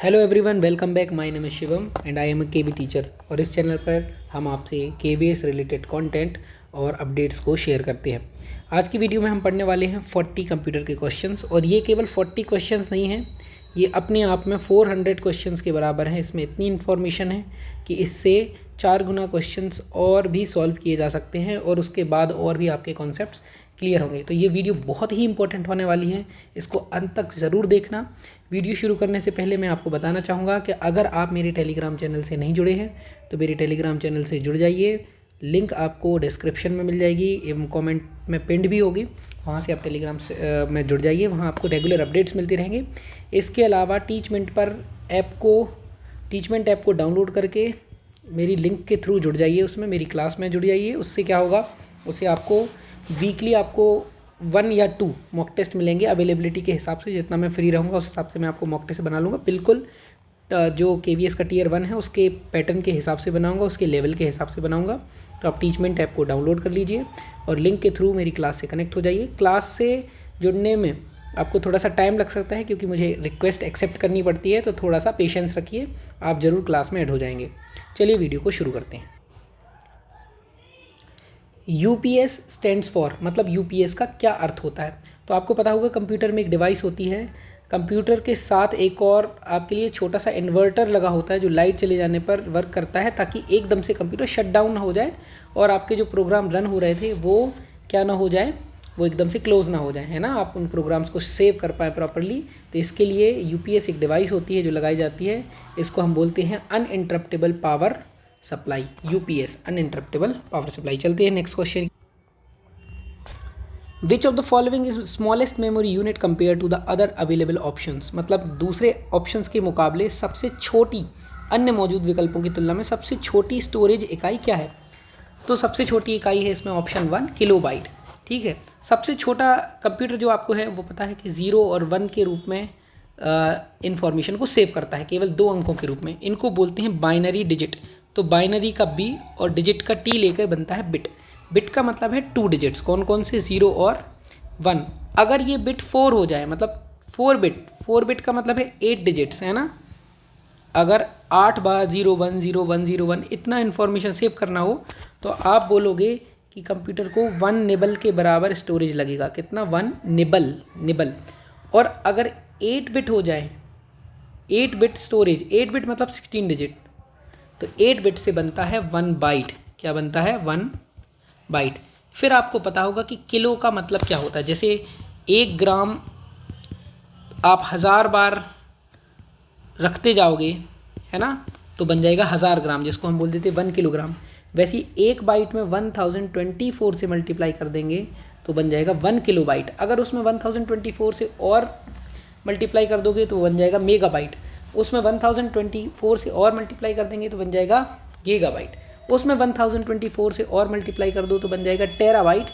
Hello everyone, welcome back. My name is Shivam and I am a KV teacher. और इस channel पर हम आपसे केवीएस रिलेटेड कंटेंट और अपडेट्स को शेयर करते हैं। आज की वीडियो में हम पढ़ने वाले हैं 40 कंप्यूटर के क्वेश्चंस। और ये केवल 40 क्वेश्चंस नहीं हैं, ये अपने आप में 400 क्वेश्चंस के बराबर हैं। इसमें इतनी इन्फॉर्मेशन है कि इससे 4 गुना क्वेश्चंस और भी सॉल्व किए जा सकते हैं और उसके बाद और भी आपके कॉन्सेप्ट्स क्लियर होंगे। तो ये वीडियो बहुत ही इंपॉर्टेंट होने वाली है, इसको अंत तक ज़रूर देखना। वीडियो शुरू करने से पहले मैं आपको बताना चाहूँगा कि अगर आप मेरे टेलीग्राम चैनल से नहीं जुड़े हैं तो मेरे टेलीग्राम चैनल से जुड़ जाइए। लिंक आपको डिस्क्रिप्शन में मिल जाएगी एवं कमेंट में पिंड भी होगी, वहाँ से आप टेलीग्राम से में जुड़ जाइए। वहाँ आपको रेगुलर अपडेट्स मिलते रहेंगे। इसके अलावा टीचमेंट ऐप को डाउनलोड करके मेरी लिंक के थ्रू जुड़ जाइए, उसमें मेरी क्लास में जुड़ जाइए। उससे क्या होगा, उससे आपको वीकली 1 या 2 मॉक टेस्ट मिलेंगे। अवेलेबिलिटी के हिसाब से जितना मैं फ्री रहूँगा उस हिसाब से मैं आपको मॉक टेस्ट बना लूँगा। बिल्कुल जो केवीएस का टियर 1 है उसके पैटर्न के हिसाब से बनाऊँगा, उसके लेवल के हिसाब से बनाऊँगा। तो आप टीचमेंट ऐप को डाउनलोड कर लीजिए और लिंक के थ्रू मेरी क्लास से कनेक्ट हो जाइए। क्लास से जुड़ने में आपको थोड़ा सा टाइम लग सकता है क्योंकि मुझे रिक्वेस्ट एक्सेप्ट करनी पड़ती है, तो थोड़ा सा पेशेंस रखिए, आप ज़रूर क्लास में ऐड हो जाएंगे। चलिए वीडियो को शुरू करते हैं। यूपीएस स्टैंड्स फॉर, मतलब यूपीएस का क्या अर्थ होता है। तो आपको पता होगा कंप्यूटर में एक डिवाइस होती है, कंप्यूटर के साथ एक और आपके लिए छोटा सा इन्वर्टर लगा होता है जो लाइट चले जाने पर वर्क करता है, ताकि एकदम से कंप्यूटर शट डाउन ना हो जाए और आपके जो प्रोग्राम रन हो रहे थे वो क्या ना हो जाए, वो एकदम से क्लोज ना हो जाए, है ना। आप उन प्रोग्राम्स को सेव कर पाएँ प्रॉपरली। तो इसके लिए यूपीएस एक डिवाइस होती है जो लगाई जाती है। इसको हम बोलते हैं uninterruptible power supply, UPS, uninterruptible power supply. चलते हैं next question. Which of the following is smallest memory unit compare to the other available options, मतलब दूसरे ऑप्शंस के मुकाबले सबसे छोटी, अन्य मौजूद विकल्पों की तुलना में सबसे छोटी स्टोरेज इकाई क्या है। तो सबसे छोटी इकाई है इसमें ऑप्शन 1 किलोबाइट। ठीक है, सबसे छोटा कंप्यूटर जो आपको है वो पता है कि 0 और 1 के रूप में इंफॉर्मेशन को सेव करता है, केवल 2 अंकों के रूप में। इनको बोलते हैं बाइनरी डिजिट। तो बाइनरी का बी और डिजिट का टी लेकर बनता है बिट। बिट का मतलब है 2 डिजिट्स, कौन कौन से, 0 और 1। अगर ये बिट 4 हो जाए, मतलब 4 बिट का मतलब है 8 डिजिट्स, है ना। अगर 8 बार 010101 इतना इन्फॉर्मेशन सेव करना हो तो आप बोलोगे कि कंप्यूटर को 1 निबल के बराबर स्टोरेज लगेगा। कितना, 1 निबल। और अगर 8 बिट हो जाए, 8 बिट स्टोरेज, 8 बिट मतलब 16 डिजिट, तो 8 बिट से बनता है 1 बाइट। क्या बनता है, 1 बाइट। फिर आपको पता होगा कि किलो का मतलब क्या होता है। जैसे 1 ग्राम आप 1000 बार रखते जाओगे, है ना, तो बन जाएगा 1000 ग्राम, जिसको हम बोल देते हैं 1 किलोग्राम। वैसे ही 1 बाइट में 1024 से मल्टीप्लाई कर देंगे तो बन जाएगा 1 किलो बाइट। अगर उसमें 1024 से और मल्टीप्लाई कर दोगे तो बन जाएगा मेगा बाइट। उसमें 1024 से और मल्टीप्लाई कर देंगे तो बन जाएगा गीगाबाइट। उसमें 1024 से और मल्टीप्लाई कर दो तो बन जाएगा टेराबाइट।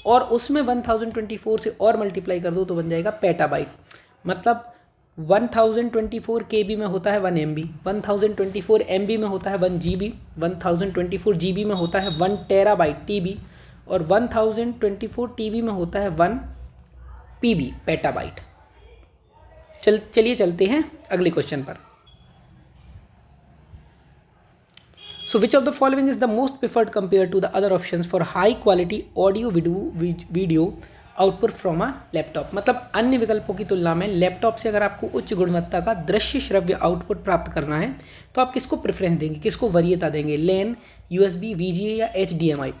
और उसमें 1024 से और मल्टीप्लाई कर दो तो बन जाएगा पेटाबाइट। मतलब 1024 KB में होता है 1 MB, 1024 MB में होता है 1 GB, 1024 GB में होता है 1 टेराबाइट TB, और 1024 TB में होता है 1 PB पेटाबाइट। चलिए चलते हैं अगले क्वेश्चन पर। So which of the following is the most preferred compared to the other options for high quality audio video output from a laptop, मतलब अन्य विकल्पों की तुलना में लैपटॉप से अगर आपको उच्च गुणवत्ता का दृश्य श्रव्य आउटपुट प्राप्त करना है तो आप किसको प्रेफरेंस देंगे, किसको वरीयता देंगे, लैन, USB, VGA या HDMI।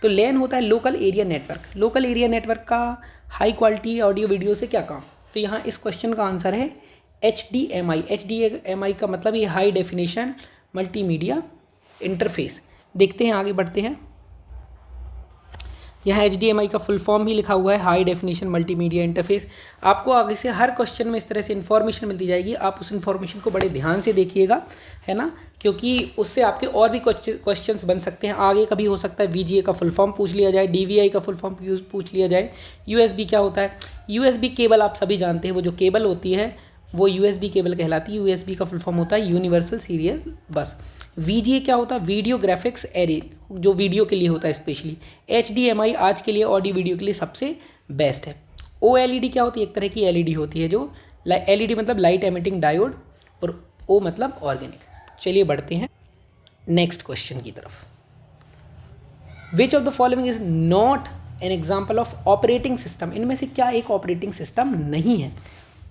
तो लैन होता है local area network. Local area network का हाई क्वालिटी ऑडियो वीडियो से क्या काम। तो यहाँ इस क्वेश्चन का आंसर है HDMI। HDMI का मतलब ये हाई डेफिनेशन मल्टीमीडिया इंटरफेस। देखते हैं, आगे बढ़ते हैं। यहाँ HDMI का फुल फॉर्म भी लिखा हुआ है, हाई डेफिनेशन मल्टीमीडिया इंटरफेस। आपको आगे से हर क्वेश्चन में इस तरह से इन्फॉर्मेशन मिलती जाएगी, आप उस इन्फॉर्मेशन को बड़े ध्यान से देखिएगा, है ना, क्योंकि उससे आपके और भी क्वेश्चंस बन सकते हैं। आगे कभी हो सकता है VGA का फुल फॉर्म पूछ लिया जाए, DVI का फुल फॉर्म पूछ लिया जाए। USB क्या होता है, USB केबल आप सभी जानते हैं, वो जो केबल होती है वो USB केबल कहलाती है। USB का फुल फॉर्म होता है यूनिवर्सल सीरियल बस। VGA क्या होता है, वीडियो ग्राफिक्स एरे, जो वीडियो के लिए होता है स्पेशली। HDMI आज के लिए ऑडियो वीडियो के लिए सबसे बेस्ट है। OLED क्या होती है, एक तरह की LED होती है, जो LED मतलब लाइट एमिटिंग डायोड, और ओ मतलब ऑर्गेनिक। चलिए बढ़ते हैं नेक्स्ट क्वेश्चन की तरफ। Which of the following is not an example of operating system, इनमें से क्या एक ऑपरेटिंग सिस्टम नहीं है।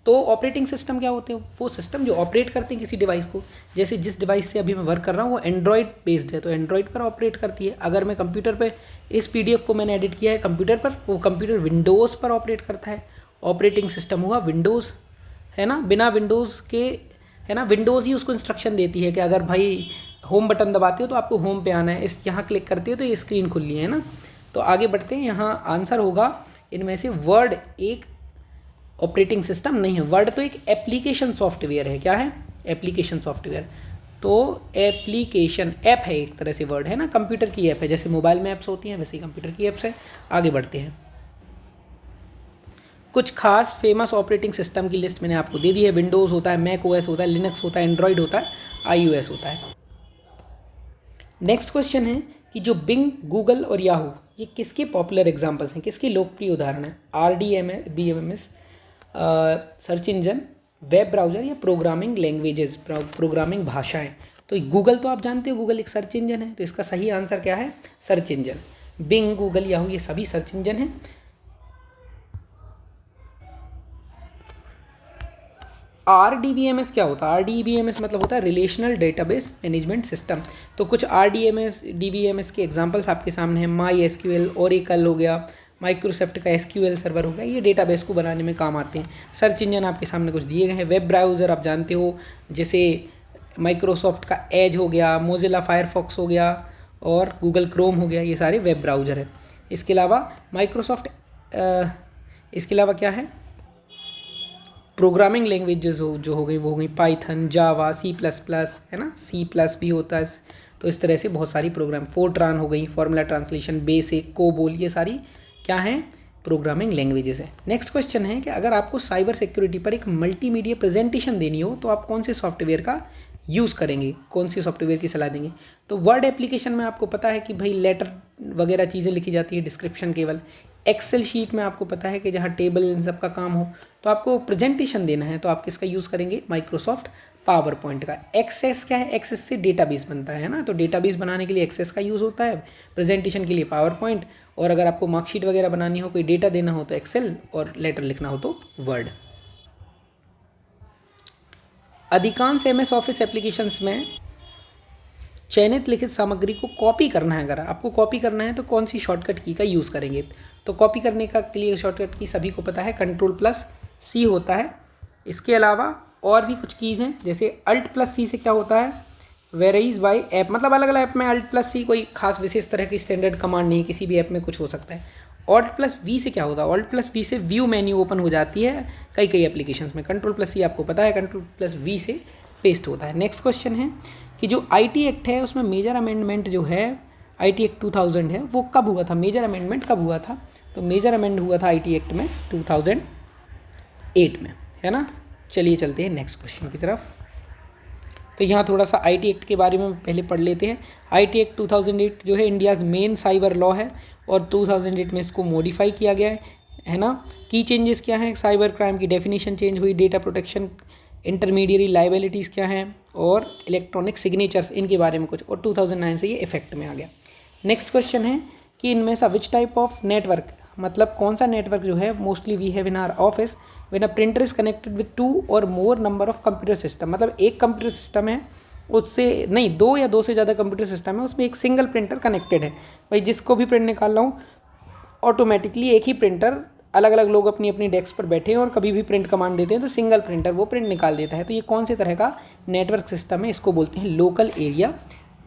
तो ऑपरेटिंग सिस्टम क्या होते हैं, वो सिस्टम जो ऑपरेट करते हैं किसी डिवाइस को। जैसे जिस डिवाइस से अभी मैं वर्क कर रहा हूँ वो एंड्रॉयड बेस्ड है, तो एंड्रॉयड पर ऑपरेट करती है। अगर मैं कंप्यूटर पे इस पीडीएफ को मैंने एडिट किया है कंप्यूटर पर, वो कंप्यूटर विंडोज़ पर ऑपरेट करता है। ऑपरेटिंग सिस्टम हुआ विंडोज़, है ना। बिना विंडोज़ के, है ना, विंडोज़ ही उसको इंस्ट्रक्शन देती है कि अगर भाई होम बटन दबाते हो तो आपको होम पे आना है, इस यहाँ क्लिक करते हो तो ये स्क्रीन खुली है ना। तो आगे बढ़ते हैं, यहाँ आंसर होगा इनमें से वर्ड एक ऑपरेटिंग सिस्टम नहीं है। वर्ड तो एक एप्लीकेशन सॉफ्टवेयर है। क्या है? Application software. तो एप्लीकेशन ऐप है एक तरह से, वर्ड है ना, कंप्यूटर की ऐप है। जैसे मोबाइल में ऐप्स होती हैं वैसे ही कंप्यूटर की ऐप्स है। आगे बढ़ते हैं, कुछ खास फेमस ऑपरेटिंग सिस्टम की लिस्ट मैंने आपको दे दी है। विंडोज़ होता है, मैक ओएस होता है, लिनक्स होता है, एंड्रॉयड होता है, आईओएस होता है। नेक्स्ट क्वेश्चन है कि जो बिंग, गूगल और याहू ये किसके पॉपुलर एग्जांपल्स हैं, किसके लोकप्रिय उदाहरण हैं। RDBMS search engine, web browser या प्रोग्रामिंग लैंग्वेजेस, प्रोग्रामिंग भाषाएं। तो गूगल तो आप जानते हो, गूगल एक सर्च इंजन है, तो इसका सही आंसर क्या है? Search engine. Bing, Google, Yahoo ये सभी सर्च इंजन हैं। RDBMS क्या होता है? RDBMS मतलब होता है रिलेशनल डेटाबेस मैनेजमेंट सिस्टम। तो कुछ DBMS के एग्जांपल्स आपके सामने हैं। MySQL, ओरेकल हो गया, माइक्रोसॉफ्ट का SQL सर्वर हो गया, ये डेटाबेस को बनाने में काम आते हैं। सर्च इंजन आपके सामने कुछ दिए गए हैं। वेब ब्राउज़र आप जानते हो, जैसे माइक्रोसॉफ्ट का एज हो गया, मोजिला फायरफॉक्स हो गया और गूगल क्रोम हो गया, ये सारे वेब ब्राउज़र है। इसके अलावा इसके अलावा क्या है? प्रोग्रामिंग लैंग्वेजेस जो हो गई वो हो गई पाइथन, जावा, C++, है ना, C+ भी होता है। तो इस तरह से बहुत सारी प्रोग्राम, फोर्ट्रान हो गई, फॉर्मूला ट्रांसलेशन, बेसिक, कोबोल, ये सारी क्या हैं? प्रोग्रामिंग लैंग्वेजेस है। नेक्स्ट क्वेश्चन है कि अगर आपको साइबर सिक्योरिटी पर एक मल्टीमीडिया प्रेजेंटेशन देनी हो तो आप कौन से सॉफ्टवेयर का यूज़ करेंगे, कौन सी सॉफ्टवेयर की सलाह देंगे। तो वर्ड एप्लीकेशन में आपको पता है कि भाई लेटर वगैरह चीज़ें लिखी जाती है, डिस्क्रिप्शन केवल। एक्सेल शीट में आपको पता है कि जहाँ टेबल इन सब का काम हो, तो आपको प्रेजेंटेशन देना है तो आप किसका यूज़ करेंगे? माइक्रोसॉफ्ट पावर पॉइंट का। एक्सेस क्या है? एक्सेस से डेटाबेस बनता है ना, तो डेटाबेस बनाने के लिए एक्सेस का यूज़ होता है, प्रेजेंटेशन के लिए पावर पॉइंट, और अगर आपको मार्कशीट वगैरह बनानी हो, कोई डेटा देना हो तो एक्सेल, और लेटर लिखना हो तो वर्ड। अधिकांश MS ऑफिस एप्लीकेशंस में चयनित लिखित सामग्री को कॉपी करना है, अगर आपको कॉपी करना है तो कौन सी शॉर्टकट की का यूज़ करेंगे। तो कॉपी करने का के लिए शॉर्टकट की सभी को पता है, Ctrl+C होता है। इसके अलावा और भी कुछ कीज़ हैं, जैसे Alt+C से क्या होता है? वेरीज बाय ऐप, मतलब अलग अलग ऐप में Alt+C कोई खास विशेष तरह की स्टैंडर्ड कमांड नहीं है, किसी भी ऐप में कुछ हो सकता है। Alt+V से क्या होता है? Alt+V से व्यू मेन्यू ओपन हो जाती है कई एप्लीकेशंस में। Ctrl+C आपको पता है, Ctrl+V से पेस्ट होता है। नेक्स्ट क्वेश्चन है कि जो IT एक्ट है उसमें मेजर अमेंडमेंट जो है, IT एक्ट 2000 है, वो कब हुआ था? मेजर अमेंडमेंट कब हुआ था? तो मेजर अमेंड हुआ था IT एक्ट में 2008 में, है ना। चलिए चलते हैं नेक्स्ट क्वेश्चन की तरफ। तो यहाँ थोड़ा सा IT एक्ट के बारे में पहले पढ़ लेते हैं। IT एक्ट 2008 जो है इंडियाज़ मेन साइबर लॉ है, और 2008 में इसको मॉडिफाई किया गया है ना। की चेंजेस क्या हैं? साइबर क्राइम की डेफिनेशन चेंज हुई, डेटा प्रोटेक्शन, इंटरमीडियरी लाइबिलिटीज़ क्या हैं, और इलेक्ट्रॉनिक सिग्नेचर्स, इनके बारे में कुछ, और 2009 से ये इफेक्ट में आ गया। नेक्स्ट क्वेश्चन है कि इनमें से विच टाइप ऑफ नेटवर्क, मतलब कौन सा नेटवर्क जो है mostly we have in our office when a printer is connected with 2 और more number of computer system. मतलब एक कंप्यूटर सिस्टम है, उससे नहीं, 2 या 2 से ज़्यादा कंप्यूटर सिस्टम है, उसमें एक सिंगल प्रिंटर कनेक्टेड है। भाई जिसको भी प्रिंट निकाल रहा हूँ ऑटोमेटिकली एक ही प्रिंटर, अलग अलग लोग अपनी अपनी डेस्क पर बैठे हैं और कभी भी प्रिंट कमांड देते हैं तो सिंगल प्रिंटर वो प्रिंट निकाल देता है। तो ये कौन से तरह का नेटवर्क सिस्टम है? इसको बोलते हैं लोकल एरिया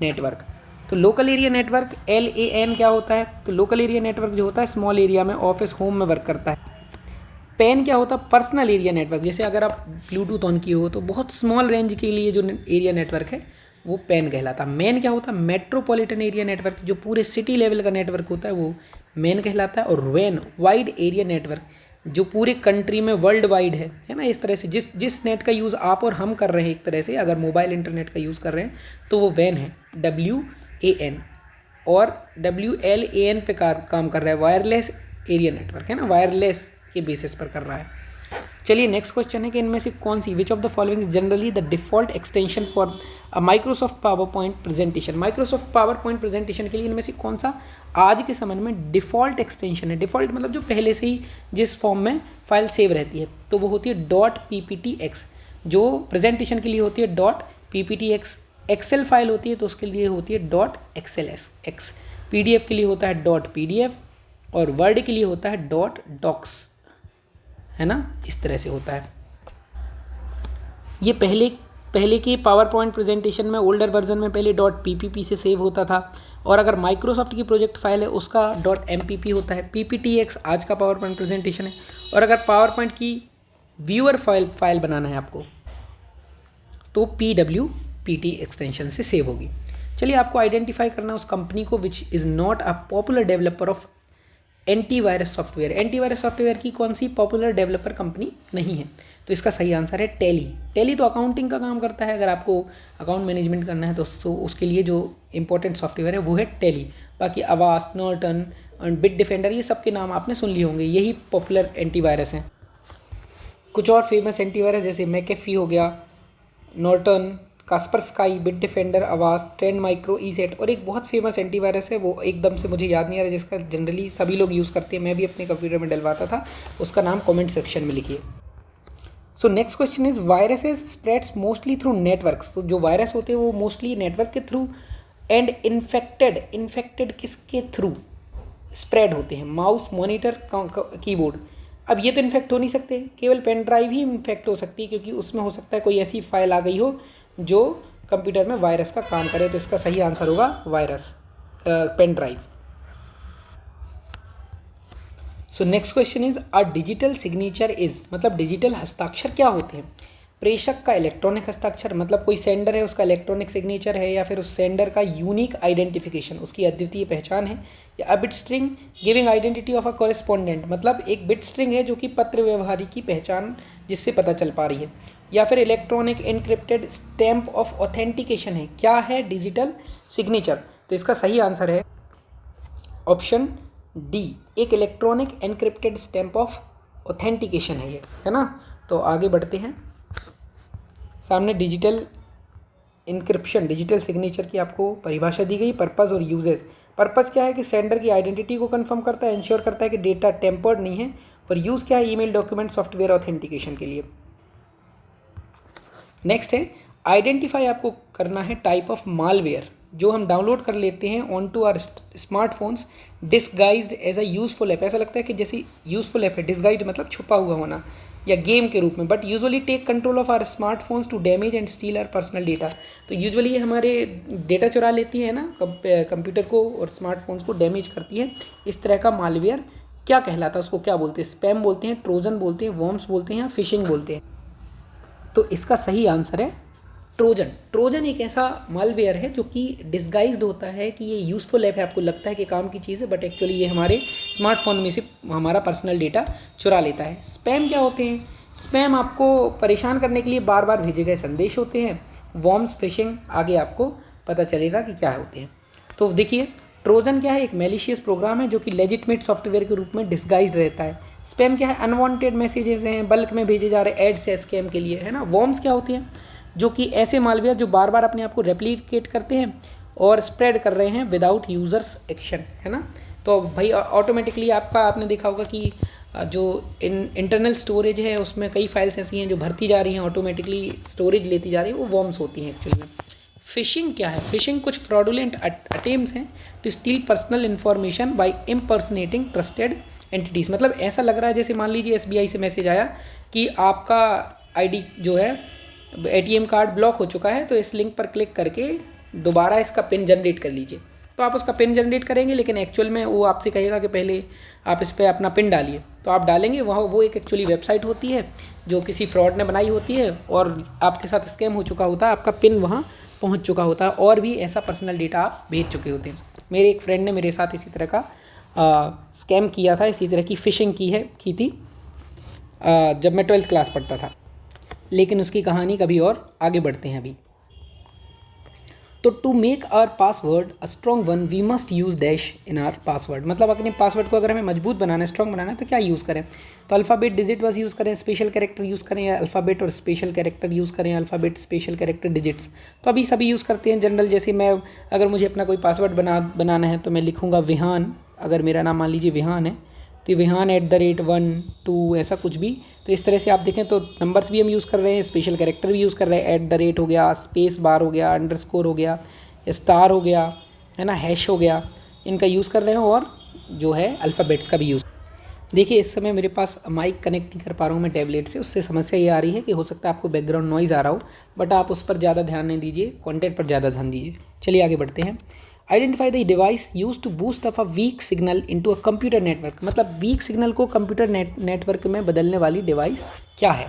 नेटवर्क। तो लोकल एरिया नेटवर्क LAN क्या होता है? तो लोकल एरिया नेटवर्क जो होता है स्मॉल एरिया में, ऑफिस, होम में वर्क करता है। पैन क्या होता है? Personal area network. जैसे अगर आप ब्लूटूथ ऑन किए हो तो बहुत स्मॉल रेंज के लिए जो एरिया नेटवर्क है वो पैन कहलाता है। मैन क्या होता है? मेट्रोपॉलिटन एरिया नेटवर्क, जो पूरे सिटी लेवल का नेटवर्क होता है वो मैन कहलाता है। और वैन, वाइड एरिया नेटवर्क, जो पूरे कंट्री में वर्ल्ड वाइड है ना। इस तरह से जिस नेट का यूज़ आप और हम कर रहे हैं, एक तरह से अगर मोबाइल इंटरनेट का यूज़ कर रहे हैं तो वो वैन है, WAN। और WLAN पे काम कर रहा है, वायरलेस एरिया नेटवर्क, है ना, वायरलेस के बेसिस पर कर रहा है। चलिए नेक्स्ट क्वेश्चन है कि इनमें से कौन सी which of the following is generally the default extension for Microsoft PowerPoint presentation. Microsoft PowerPoint presentation के लिए इनमें से कौन सा आज के समय में डिफ़ॉल्ट एक्सटेंशन है। डिफ़ॉल्ट मतलब जो पहले से ही जिस फॉर्म में फाइल सेव रहती है, तो वो होती है .pptx। जो प्रेजेंटेशन के लिए होती है .pptx। एक्सेल फाइल होती है तो उसके लिए होती है .xlsx। PDF के लिए होता है .pdf और वर्ड के लिए होता है .docs, है ना, इस तरह से होता है। ये पहले के पावर पॉइंट प्रेजेंटेशन में ओल्डर वर्जन में पहले .ppp से सेव होता था, और अगर माइक्रोसॉफ्ट की प्रोजेक्ट फाइल है उसका .mpp होता है। PPTX आज का पावर पॉइंट प्रेजेंटेशन है, और अगर पावर पॉइंट की व्यूअर फाइल बनाना है आपको तो PWPT एक्सटेंशन से सेव होगी। चलिए आपको आइडेंटिफाई करना उस कंपनी को which is not a popular developer of antivirus software. Antivirus software की कौन सी पॉपुलर डेवलपर कंपनी नहीं है, तो इसका सही आंसर है टैली। टैली तो अकाउंटिंग का काम करता है, अगर आपको अकाउंट मैनेजमेंट करना है तो उसके लिए जो इंपॉर्टेंट सॉफ्टवेयर है वो है टैली। बाकी अवास्ट, नॉर्टन और बिट डिफेंडर ये सब के नाम आपने सुन लिए होंगे, यही पॉपुलर एंटीवायरस हैं। कुछ और फेमस एंटीवायरस जैसे मैकेफी हो गया, Norton, Kaspersky, Bitdefender, Avast, Trend Micro, ESET, और एक बहुत फेमस एंटीवायरस है वो एकदम से मुझे याद नहीं आ रहा जिसका जनरली सभी लोग यूज़ करते हैं, मैं भी अपने कंप्यूटर में डलवाता था, उसका नाम कमेंट सेक्शन में लिखिए। सो next question is viruses spreads mostly through networks. तो जो वायरस होते हैं वो मोस्टली नेटवर्क के थ्रू, एंड इन्फेक्टेड किसके थ्रू स्प्रेड होते हैं, माउस, मॉनिटर, कीबोर्ड। अब ये तो इन्फेक्ट हो नहीं सकते, केवल पेन ड्राइव ही इन्फेक्ट हो सकती है, क्योंकि उसमें हो सकता है कोई ऐसी फाइल आ गई हो जो कंप्यूटर में वायरस का काम करे, तो इसका सही आंसर होगा virus, pen drive. So next question is a digital signature is, मतलब डिजिटल हस्ताक्षर क्या होते हैं। प्रेषक का इलेक्ट्रॉनिक हस्ताक्षर, मतलब कोई सेंडर है उसका इलेक्ट्रॉनिक सिग्नेचर है, या फिर उस सेंडर का यूनिक आइडेंटिफिकेशन, उसकी अद्वितीय पहचान है, या bit string giving identity of a correspondent, मतलब एक बिट स्ट्रिंग है जो कि पत्र व्यवहारी की पहचान जिससे पता चल पा रही है, या फिर electronic encrypted stamp of authentication है। क्या है डिजिटल सिग्नेचर, तो इसका सही आंसर है ऑप्शन डी, एक electronic encrypted stamp of authentication है ये, है ना। तो आगे बढ़ते हैं, सामने डिजिटल इंक्रिप्शन, डिजिटल सिग्नेचर की आपको परिभाषा दी गई, पर्पस और यूजेस। पर्पस क्या है कि सेंडर की आइडेंटिटी को कंफर्म करता है, इंश्योर करता है कि डेटा टेम्पर्ड नहीं है, और यूज़ क्या है, ईमेल, डॉक्यूमेंट, सॉफ्टवेयर ऑथेंटिकेशन के लिए। नेक्स्ट है आइडेंटिफाई, आपको करना है टाइप ऑफ मालवेयर जो हम डाउनलोड कर लेते हैं on to our smartphones disguised as a useful app. ऐसा लगता है कि जैसे यूजफुल ऐप है, डिस्गाइज्ड मतलब छुपा हुआ होना या गेम के रूप में, but usually take control of our smartphones to damage and steal our personal data. तो यूजुअली ये हमारे डेटा चुरा लेती है ना, कंप्यूटर को और स्मार्टफोन्स को डैमेज करती है। इस तरह का मालवेयर क्या कहलाता है, उसको क्या बोलते हैं, स्पैम बोलते हैं, ट्रोजन बोलते हैं, वॉर्म्स बोलते हैं, या फिशिंग बोलते हैं। तो इसका सही आंसर है ट्रोजन। ट्रोजन एक ऐसा मालवेयर है जो कि डिस्गाइज्ड होता है कि ये यूज़फुल ऐप है, आपको लगता है कि काम की चीज़ है, बट एक्चुअली ये हमारे स्मार्टफोन में से हमारा पर्सनल डेटा चुरा लेता है। स्पैम क्या होते हैं, स्पैम आपको परेशान करने के लिए बार बार भेजे गए संदेश होते हैं। वॉर्म्स, फिशिंग आगे आपको पता चलेगा कि क्या होते हैं। तो देखिए ट्रोजन क्या है, एक मैलिशियस प्रोग्राम है जो कि लेजिटमेट सॉफ्टवेयर के रूप में डिस्गाइज्ड रहता है। स्पैम क्या है, अनवांटेड मैसेजेस हैं, बल्क में भेजे जा रहे एड्स है स्कैम के लिए, है ना। वॉर्म्स क्या होती हैं, जो कि ऐसे मालवेयर जो बार बार अपने आप को रेप्लिकेट करते हैं और स्प्रेड कर रहे हैं विदाउट यूजर्स एक्शन, है ना। तो भाई ऑटोमेटिकली आपने देखा होगा कि जो इंटरनल स्टोरेज है उसमें कई फाइल्स ऐसी हैं जो भरती जा रही हैं, ऑटोमेटिकली स्टोरेज लेती जा रही है, वो वॉर्म्स होती हैं एक्चुअली में। फिशिंग क्या है, फिशिंग कुछ फ्रॉडुलेंट अटेम्प्ट्स हैं to steal personal information by impersonating trusted entities. मतलब ऐसा लग रहा है जैसे मान लीजिए SBI से मैसेज आया कि आपका ID जो है ATM कार्ड ब्लॉक हो चुका है, तो इस लिंक पर क्लिक करके दोबारा इसका पिन जनरेट कर लीजिए। तो आप उसका पिन जनरेट करेंगे, लेकिन एक्चुअल में वो आपसे कहेगा कि पहले आप इस पर अपना पिन डालिए। तो आप डालेंगे, वहाँ वो एक एक्चुअली वेबसाइट होती है जो किसी फ्रॉड ने बनाई होती है और आपके साथ स्कैम हो चुका होता है, आपका पिन वहाँ पहुँच चुका होता है, और भी ऐसा पर्सनल डेटा आप भेज चुके होते हैं। मेरे एक फ्रेंड ने मेरे साथ इसी तरह का स्कैम किया था, इसी तरह की फ़िशिंग की थी जब मैं 12th क्लास पढ़ता था, लेकिन उसकी कहानी कभी और आगे बढ़ते हैं अभी। तो to make our password a strong one we must use dash in our password, मतलब अपने पासवर्ड को अगर हमें मजबूत बनाना है, स्ट्रॉन्ग बनाना है, तो क्या यूज़ करें? तो अल्फ़ाबेट डिजिट बस यूज़ करें, स्पेशल कैरेक्टर यूज़ करें, या अल्फ़ाबेट और स्पेशल कैरेक्टर यूज़ करें, अल्फ़ाबेट स्पेशल कैरेक्टर डिजिट्स। तो अभी सभी यूज़ करते हैं जनरल। जैसे मैं अगर मुझे अपना कोई पासवर्ड बनाना है तो मैं लिखूँगा विहान, अगर मेरा नाम मान लीजिए विहान है तो विहान @1 2 ऐसा कुछ भी। तो इस तरह से आप देखें तो नंबर्स भी हम यूज़ कर रहे हैं, स्पेशल कैरेक्टर भी यूज़ कर रहे हैं, @ हो गया, स्पेस बार हो गया, अंडरस्कोर हो गया, स्टार हो गया, है ना, हैश हो गया, इनका यूज़ कर रहे हैं, और जो है अल्फ़ाबेट्स का भी यूज़। देखिए इस समय मेरे पास माइक कनेक्ट नहीं कर पा रहा हूँ मैं टैबलेट से, उससे समस्या ये आ रही है कि हो सकता है आपको बैकग्राउंड नॉइज़ आ रहा हो, बट आप उस पर ज़्यादा ध्यान नहीं दीजिए, कंटेंट पर ज़्यादा ध्यान दीजिए। चलिए आगे बढ़ते हैं। Identify the device use to boost up a weak signal into a computer network, मतलब वीक सिग्नल को कंप्यूटर नेटवर्क में बदलने वाली डिवाइस क्या है?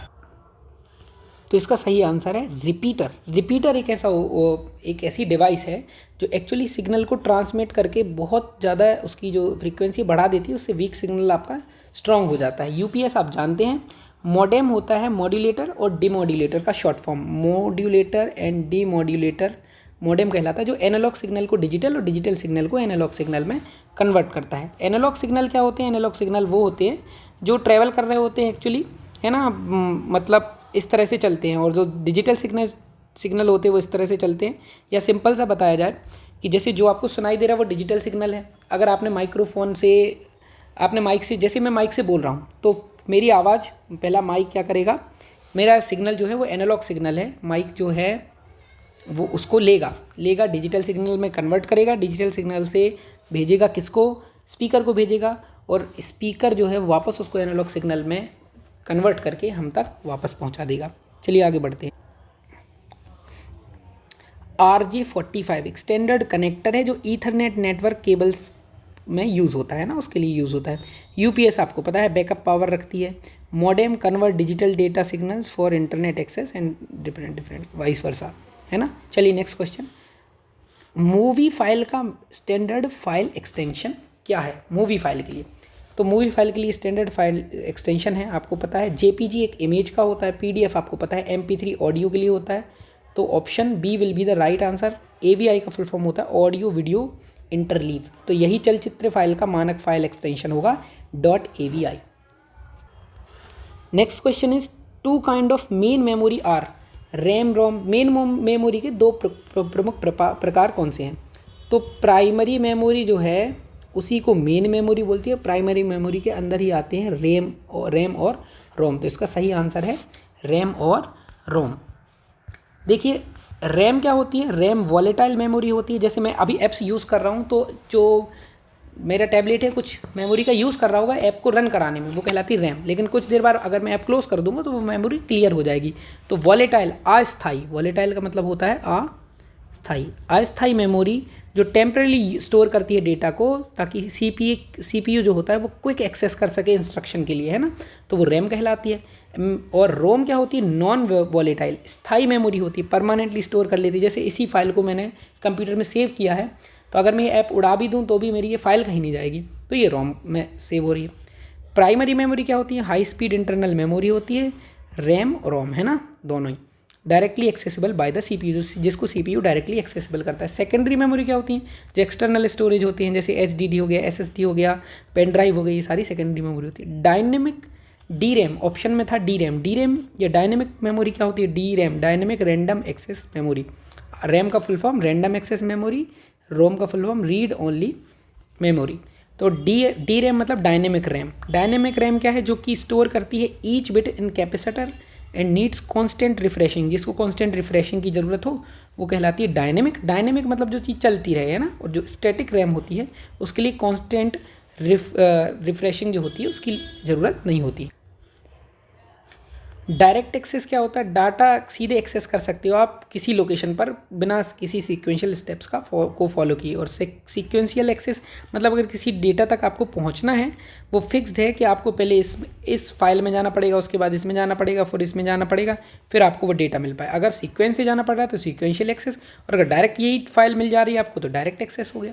तो इसका सही आंसर है रिपीटर। रिपीटर एक एक ऐसी डिवाइस है जो एक्चुअली सिग्नल को ट्रांसमिट करके बहुत ज़्यादा उसकी जो फ्रीक्वेंसी बढ़ा देती है, उससे वीक सिग्नल आपका स्ट्रांग हो जाता है। यूपीएस आप जानते हैं, मॉडेम होता है मॉड्यूलेटर और डिमॉड्यूलेटर का short form, modulator and demodulator modem कहलाता है, जो एनालॉग सिग्नल को डिजिटल और डिजिटल सिग्नल को एनालॉग सिग्नल में कन्वर्ट करता है। एनालॉग सिग्नल क्या होते हैं? एनालॉग सिग्नल वो होते हैं जो ट्रैवल कर रहे होते हैं एक्चुअली, है ना, मतलब इस तरह से चलते हैं, और जो डिजिटल सिग्नल होते हैं वो इस तरह से चलते हैं। या सिंपल सा बताया जाए कि जैसे जो आपको सुनाई दे रहा है वो डिजिटल सिग्नल है। अगर आपने माइक्रोफोन से, आपने माइक से, जैसे मैं माइक से बोल रहा हूँ तो मेरी आवाज़, पहला माइक क्या करेगा, मेरा सिग्नल जो है वो एनालॉग सिग्नल है, माइक जो है वो उसको लेगा डिजिटल सिग्नल में कन्वर्ट करेगा, डिजिटल सिग्नल से भेजेगा किसको? स्पीकर को भेजेगा, और स्पीकर जो है वापस उसको एनालॉग सिग्नल में कन्वर्ट करके हम तक वापस पहुंचा देगा। चलिए आगे बढ़ते हैं। RJ45 एक स्टैंडर्ड कनेक्टर है जो ईथरनेट नेटवर्क केबल्स में यूज़ होता है ना, उसके लिए यूज़ होता है। यूपीएस आपको पता है बैकअप पावर रखती है। Modem convert digital data signals for internet access and different vice versa, है ना। चलिए नेक्स्ट क्वेश्चन। मूवी फाइल का स्टैंडर्ड फाइल एक्सटेंशन क्या है मूवी फाइल के लिए? तो मूवी फाइल के लिए स्टैंडर्ड फाइल एक्सटेंशन है, आपको पता है जेपीजी एक इमेज का होता है, पीडीएफ आपको पता है MP3 ऑडियो के लिए होता है। तो option B will be the right answer. AVI का फुल फॉर्म होता है ऑडियो वीडियो इंटरलीव, तो यही चलचित्र फाइल का मानक फाइल एक्सटेंशन होगा .avi। Next question is two kind of main memory are RAM ROM. Main memory के दो प्रमुख प्रकार कौन से हैं? तो प्राइमरी मेमोरी जो है उसी को मेन मेमोरी बोलती है। प्राइमरी मेमोरी के अंदर ही आते हैं रैम और रोम, तो इसका सही आंसर है रैम और रोम। देखिए रैम क्या होती है? रैम वॉलेटाइल मेमोरी होती है। जैसे मैं अभी ऐप्स यूज़ कर रहा हूँ, तो जो मेरा टैबलेट है कुछ मेमोरी का यूज़ कर रहा होगा ऐप को रन कराने में, वो कहलाती है रैम। लेकिन कुछ देर बाद अगर मैं ऐप क्लोज कर दूंगा तो वो मेमोरी क्लियर हो जाएगी। तो वॉलेटाइल, अस्थाई, वॉलेटाइल का मतलब होता है अस्थाई मेमोरी जो टेम्परली स्टोर करती है डेटा को, ताकि सीपीयू जो होता है वो क्विक एक्सेस कर सके इंस्ट्रक्शन के लिए, है ना, तो वो रैम कहलाती है। और रोम क्या होती है? नॉन वॉलेटाइल, स्थाई मेमोरी होती है, परमानेंटली स्टोर कर लेती है। जैसे इसी फाइल को मैंने कंप्यूटर में सेव किया है, तो अगर मैं ये ऐप उड़ा भी दूँ तो भी मेरी ये फाइल कहीं नहीं जाएगी, तो ये रोम में सेव हो रही है। प्राइमरी मेमोरी क्या होती है? हाई स्पीड इंटरनल मेमोरी होती है, रैम रोम, है ना, दोनों ही directly accessible by the CPU, जिसको सीपीयू डायरेक्टली एक्सेसिबल करता है। सेकेंडरी मेमोरी क्या होती है? जो एक्सटर्नल स्टोरेज होती हैं, जैसे HDD हो गया, SSD हो गया, पेन ड्राइव हो गई, ये सारी सेकेंडरी मेमोरी होती है। डायनेमिक DRAM, ऑप्शन में था DRAM या डायनेमिक मेमोरी क्या होती है? DRAM, dynamic random access memory. RAM का full form random access memory, ROM का full form read only memory. तो DRAM मतलब डायनेमिक रैम। डायनेमिक रैम क्या है? जो कि स्टोर करती है each bit in capacitor and needs constant refreshing, जिसको कांस्टेंट रिफ्रेशिंग की ज़रूरत हो वो कहलाती है डायनेमिक। डायनेमिक मतलब जो चीज़ चलती रहे, है ना। और जो स्टैटिक रैम होती है उसके लिए कांस्टेंट रिफ्रेशिंग जो होती है उसकी ज़रूरत नहीं होती। डायरेक्ट एक्सेस क्या होता है? डाटा सीधे एक्सेस कर सकते हो आप किसी लोकेशन पर बिना किसी सीक्वेंशियल स्टेप्स को फॉलो किए। और सीक्वेंशियल एक्सेस मतलब अगर किसी डेटा तक आपको पहुंचना है, वो फिक्स्ड है कि आपको पहले इस फाइल में जाना पड़ेगा, उसके बाद इसमें जाना पड़ेगा, फिर इसमें जाना पड़ेगा, फिर आपको वो डेटा मिल पाए। अगर सीक्वेंस से जाना पड़ रहा है तो सीक्वेंशियल एक्सेस, और अगर डायरेक्ट यही फाइल मिल जा रही है आपको तो डायरेक्ट एक्सेस हो गया।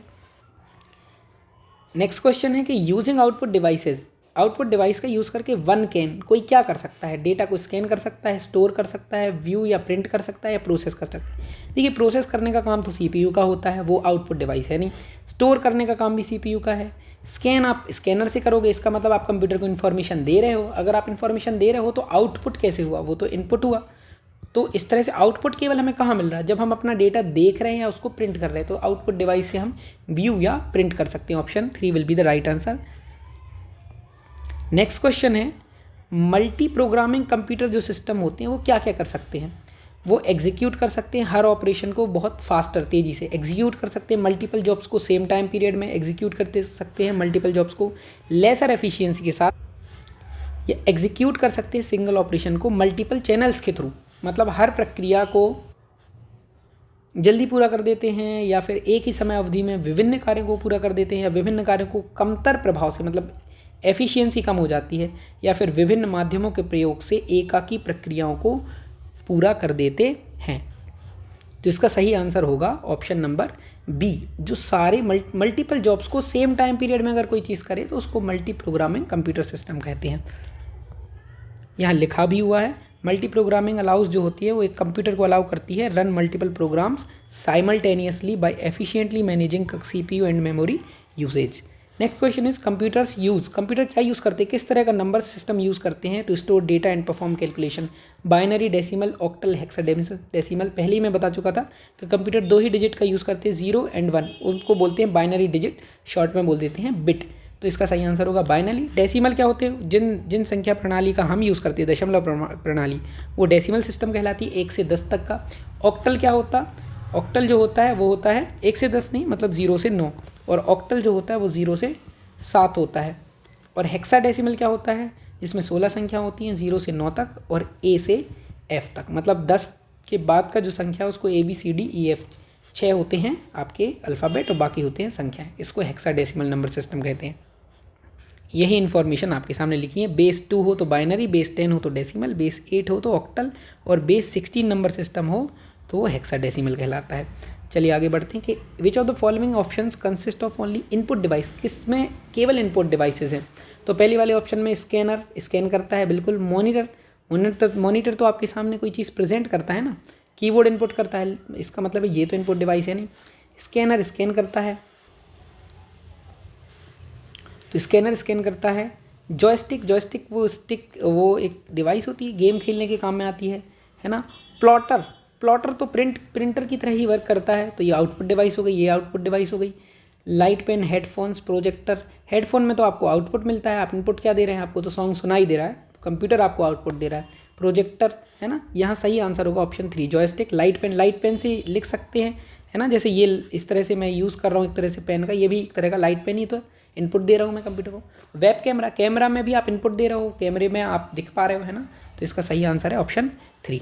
नेक्स्ट क्वेश्चन है कि using output devices output device का यूज़ करके वन कैन, कोई क्या कर सकता है, डेटा को स्कैन कर सकता है, स्टोर कर सकता है, व्यू या प्रिंट कर सकता है या प्रोसेस कर सकता है। देखिए प्रोसेस करने का काम तो CPU का होता है, वो आउटपुट डिवाइस है नहीं। स्टोर करने का काम भी CPU का है। स्कैन आप स्कैनर से करोगे, इसका मतलब आप कंप्यूटर को इन्फॉर्मेशन दे रहे हो। अगर आप इन्फॉर्मेशन दे रहे हो तो आउटपुट कैसे हुआ, वो तो इनपुट हुआ। तो इस तरह से आउटपुट केवल हमें कहाँ मिल रहा है, जब हम अपना डेटा देख रहे हैं या उसको प्रिंट कर रहे हैं। तो आउटपुट डिवाइस से हम व्यू या प्रिंट कर सकते हैं। Option 3 will be the right answer. Next question है, मल्टी प्रोग्रामिंग कंप्यूटर जो सिस्टम होते हैं वो क्या क्या कर सकते हैं। वो एग्जीक्यूट कर सकते हैं हर ऑपरेशन को बहुत फास्टर, तेज़ी से एग्जीक्यूट कर सकते हैं। मल्टीपल जॉब्स को सेम टाइम पीरियड में एग्जीक्यूट करते सकते हैं, मल्टीपल जॉब्स को लेसर एफिशिएंसी के साथ। या एग्जीक्यूट कर सकते हैं सिंगल ऑपरेशन को मल्टीपल चैनल्स के थ्रू, मतलब हर प्रक्रिया को जल्दी पूरा कर देते हैं, या फिर एक ही समय अवधि में विभिन्न कार्यों को पूरा कर देते हैं, या विभिन्न कार्यों को कमतर प्रभाव से, मतलब एफिशिएंसी कम हो जाती है, या फिर विभिन्न माध्यमों के प्रयोग से एकाकी प्रक्रियाओं को पूरा कर देते हैं। तो इसका सही आंसर होगा ऑप्शन नंबर बी, जो सारे मल्टीपल जॉब्स को सेम टाइम पीरियड में अगर कोई चीज़ करे तो उसको मल्टी प्रोग्रामिंग कंप्यूटर सिस्टम कहते हैं। यहाँ लिखा भी हुआ है, मल्टी प्रोग्रामिंग अलाउज जो होती है वो एक कंप्यूटर को अलाउ करती है run multiple programs simultaneously by efficiently managing CPU and memory usage. Next question is computers use, computer क्या यूज़ करते हैं, किस तरह का नंबर सिस्टम यूज़ करते हैं to store data and perform calculation. Binary, decimal, octal, hexadecimal. पहले ही मैं बता चुका था कि कंप्यूटर 2 ही डिजिट का यूज़ करते हैं, 0 एंड 1, उनको बोलते हैं बाइनरी डिजिट, शॉर्ट में बोल देते हैं बिट। तो इसका सही आंसर होगा बाइनरी। डेसिमल क्या होते हैं, जिन संख्या प्रणाली का हम यूज़ करते हैं, दशमलव प्रणाली, वो डेसिमल सिस्टम कहलाती है, 1 से 10 तक का। ऑक्टल क्या होता, ऑक्टल जो होता है वो होता है 1 से 10 नहीं, मतलब 0 से 9, और ऑक्टल जो होता है वो 0 से 7 होता है। और हेक्साडेसिमल क्या होता है, जिसमें 16 संख्या होती हैं, 0 से 9 तक और A से F तक, मतलब 10 के बाद का जो संख्या है उसको ABCDEF 6 होते हैं आपके अल्फ़ाबेट और बाकी होते हैं संख्याएं। इसको हेक्साडेसिमल नंबर सिस्टम कहते हैं। यही इन्फॉर्मेशन आपके सामने लिखी है। बेस 2 हो तो बाइनरी, बेस 10 हो तो डेसिमल, बेस 8 हो तो ऑक्टल, और बेस 16 नंबर सिस्टम हो तो वो हेक्साडेसिमल कहलाता है। चलिए आगे बढ़ते हैं कि विच of the following options consist of only input device, किसमें केवल इनपुट डिवाइसेस हैं। तो पहले वाले ऑप्शन में स्कैनर स्कैन करता है, बिल्कुल। मॉनिटर तो आपके सामने कोई चीज़ प्रेजेंट करता है ना। कीबोर्ड इनपुट करता है, इसका मतलब है ये तो इनपुट डिवाइस है नहीं। स्कैनर स्कैन करता है, तो स्कैनर स्कैन करता है। जॉयस्टिक वो एक डिवाइस होती है, गेम खेलने के काम में आती है ना। प्लॉटर तो प्रिंटर की तरह ही वर्क करता है, तो ये आउटपुट डिवाइस हो गई, ये आउटपुट डिवाइस हो गई। Light pen, headphones, projector. Headphone में तो आपको आउटपुट मिलता है, आप इनपुट क्या दे रहे हैं, आपको तो सॉन्ग सुनाई दे रहा है, कंप्यूटर आपको आउटपुट दे रहा है। प्रोजेक्टर है ना, यहाँ सही आंसर होगा ऑप्शन 3 जॉयस्टिक। लाइट पेन से लिख सकते हैं, है ना, जैसे ये इस तरह से मैं यूज़ कर रहा हूँ एक तरह से पेन का, ये भी एक तरह का लाइट पेन ही तो इनपुट दे रहा हूँ मैं कंप्यूटर को। वेब कैमरा में भी आप इनपुट दे रहे हो, कैमरे में आप दिख पा रहे हो, है ना। तो इसका सही आंसर है ऑप्शन 3।